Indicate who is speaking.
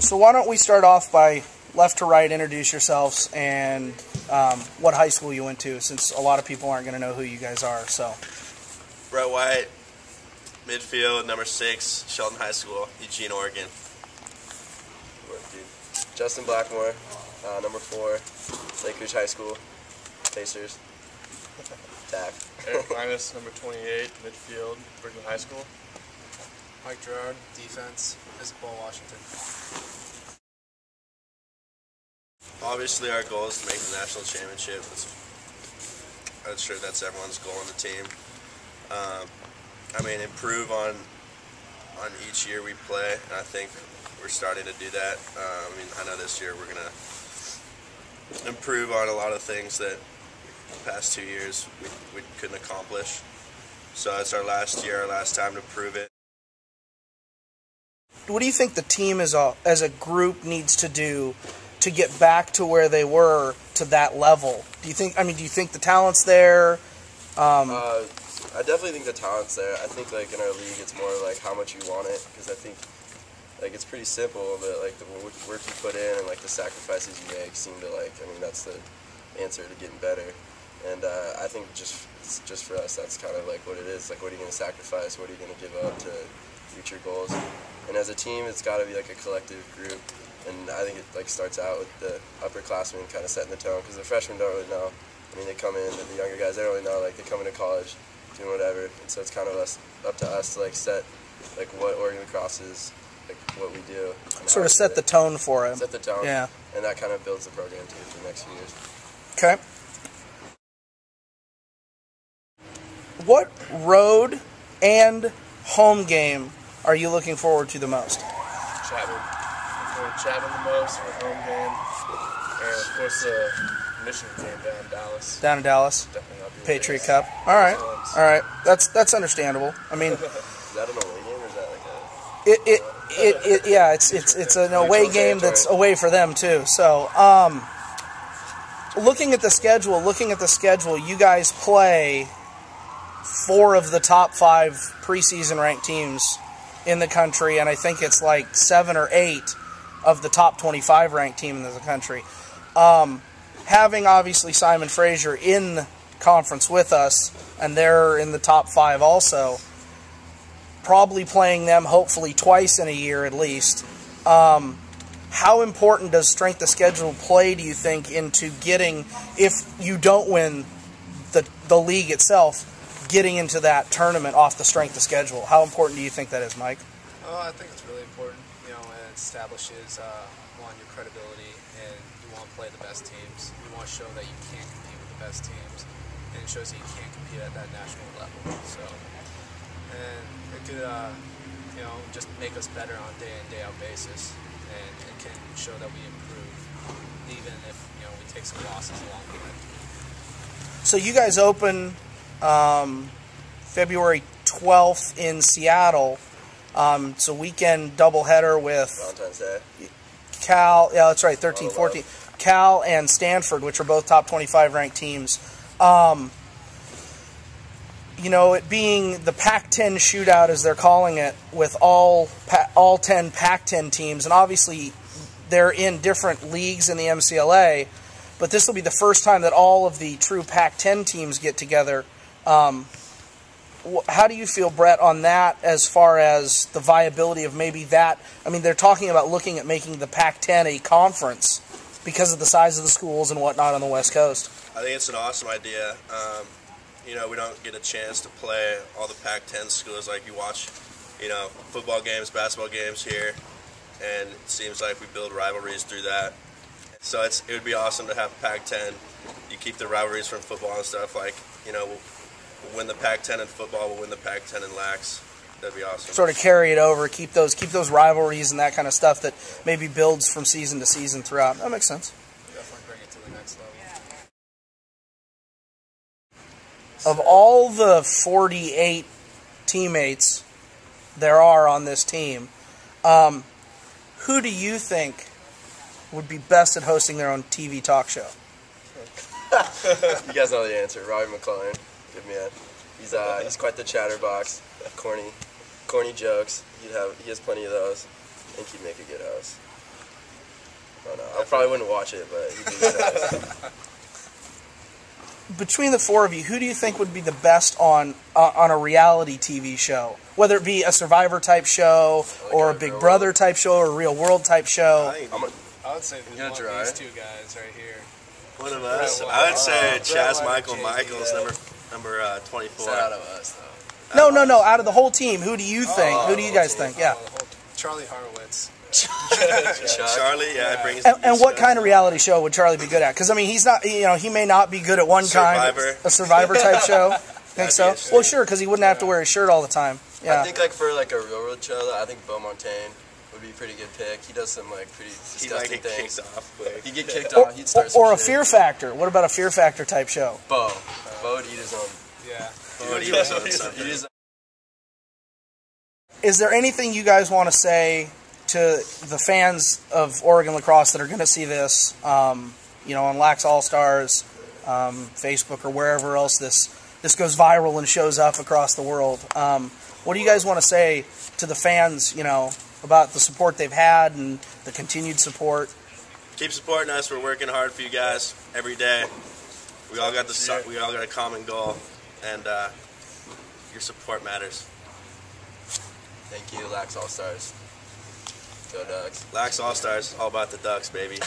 Speaker 1: So why don't we start off by left to right, introduce yourselves and what high school you went to, since a lot of people aren't going to know who you guys are. So,
Speaker 2: Brett White, midfield, number 6, Shelton High School, Eugene, Oregon.
Speaker 3: Justin Blackmore, number 4, Lake Rouge High School, Pacers. Tack.
Speaker 4: Eric Linus, number 28, midfield, Brigham High School.
Speaker 5: Mike Gerard, defense, Isabel, Washington.
Speaker 2: Obviously, our goal is to make the national championship. I'm sure that's everyone's goal on the team. Improve on each year we play, and I think we're starting to do that. I know this year we're going to improve on a lot of things that the past 2 years we couldn't accomplish. So it's our last year, our last time to prove it.
Speaker 1: what do you think the team as a group needs to do to get back to where they were to that level? Do you think the talent's there?
Speaker 3: I definitely think the talent's there. I think in our league it's more how much you want it, because I think it's pretty simple, but the work you put in and the sacrifices you make seem to that's the answer to getting better. And I think just for us that's kind of what it is. What are you going to sacrifice? What are you going to give up to reach your goals? And as a team, it's got to be a collective group. And I think it starts out with the upperclassmen kind of setting the tone, because the freshmen don't really know. They come in, and the younger guys, they don't really know. They come into college, doing whatever. And so it's kind of up to us to set what Oregon Lacrosse is, what we do.
Speaker 1: Sort of set the tone for it.
Speaker 3: Set the tone.
Speaker 1: Yeah.
Speaker 3: And that kind of builds the program too for the next few years.
Speaker 1: Okay. What road and home game are you looking forward to the most?
Speaker 4: Chapman. I'm going to Chapman the most for home game. And of course the Michigan game down in Dallas.
Speaker 1: Down in Dallas?
Speaker 4: Definitely not the
Speaker 1: Patriot Cup. All right. That's understandable.
Speaker 3: Is that an away game, or is that
Speaker 1: It's an away game that's away for them too. So, looking at the schedule, you guys play 4 of the top 5 preseason ranked teams in the country, and I think it's 7 or 8 of the top 25 ranked team in the country. Having obviously Simon Fraser in conference with us, and they're in the top 5 also, probably playing them hopefully twice in a year at least. How important does strength of schedule play, do you think, into getting, if you don't win the league itself, getting into that tournament off the strength of schedule? How important do you think that is, Mike?
Speaker 5: I think it's really important. It establishes your credibility, and you want to play the best teams. You want to show that you can compete with the best teams, and it shows that you can compete at that national level. So, and it could, just make us better on a day-in, day-out basis, and it can show that we improve, even if we take some losses along the way.
Speaker 1: So you guys open February 12th in Seattle. It's a weekend doubleheader with
Speaker 3: Valentine's Day.
Speaker 1: Cal, yeah, that's right, 13, 14. Cal and Stanford, which are both top 25 ranked teams. It being the Pac-10 shootout, as they're calling it, with all 10 Pac-10 teams, and obviously they're in different leagues in the MCLA, but this will be the first time that all of the true Pac-10 teams get together. How do you feel, Brett, on that as far as the viability of maybe that? They're talking about looking at making the Pac-10 a conference because of the size of the schools and whatnot on the West Coast.
Speaker 2: I think it's an awesome idea. We don't get a chance to play all the Pac-10 schools. You watch, football games, basketball games here, and it seems like we build rivalries through that. So it would be awesome to have Pac-10. You keep the rivalries from football and stuff. We'll win the Pac-10 in football, we'll win the Pac-10 in lax. That'd be awesome. Sort
Speaker 1: of carry it over, keep those rivalries and that kind of stuff that maybe builds from season to season throughout. That makes sense.
Speaker 5: Definitely bring it to the next level.
Speaker 1: Of all the 48 teammates there are on this team, who do you think would be best at hosting their own TV talk show?
Speaker 3: You guys know the answer. Robbie McClellan. Good man. He's quite the chatterbox. Corny jokes. He has plenty of those. I think he'd make a good host. Oh, no. I probably wouldn't watch it, but he'd be good at it.
Speaker 1: Between the four of you, who do you think would be the best on a reality TV show? Whether it be a Survivor type show, or a Big Brother type show, or a Real World type show.
Speaker 5: I would say one of these two guys right here.
Speaker 2: One of us. I would say Chaz Michaels, number 24.
Speaker 3: Out of us, though.
Speaker 1: No. Out of the whole team, who do you think? Who do you guys think? Yeah.
Speaker 5: Charlie Horowitz.
Speaker 2: Charlie, yeah, brings.
Speaker 1: And what kind of reality show would Charlie be good at? Because I mean, he's not. He may not be good at one kind. A Survivor type show. Think so? Well, sure, because he wouldn't have to wear his shirt all the time. Yeah.
Speaker 3: I think like for like a Real World show, I think Bo Montaigne would be a pretty good pick. He does some like pretty disgusting things. He'd get kicked off. He'd start some
Speaker 1: or a
Speaker 3: shit.
Speaker 1: Fear Factor. What about a Fear Factor type show?
Speaker 3: Bo would eat his own.
Speaker 5: Yeah.
Speaker 2: Bo would eat his own.
Speaker 1: Is there anything you guys want to say to the fans of Oregon lacrosse that are going to see this, on Lax All-Stars, Facebook, or wherever else this goes viral and shows up across the world? What do you guys want to say to the fans, about the support they've had and the continued support?
Speaker 2: Keep supporting us. We're working hard for you guys every day. We all got a common goal, and your support matters.
Speaker 3: Thank you, Lax All-Stars. Go Ducks.
Speaker 2: Lax All-Stars, all about the Ducks, baby.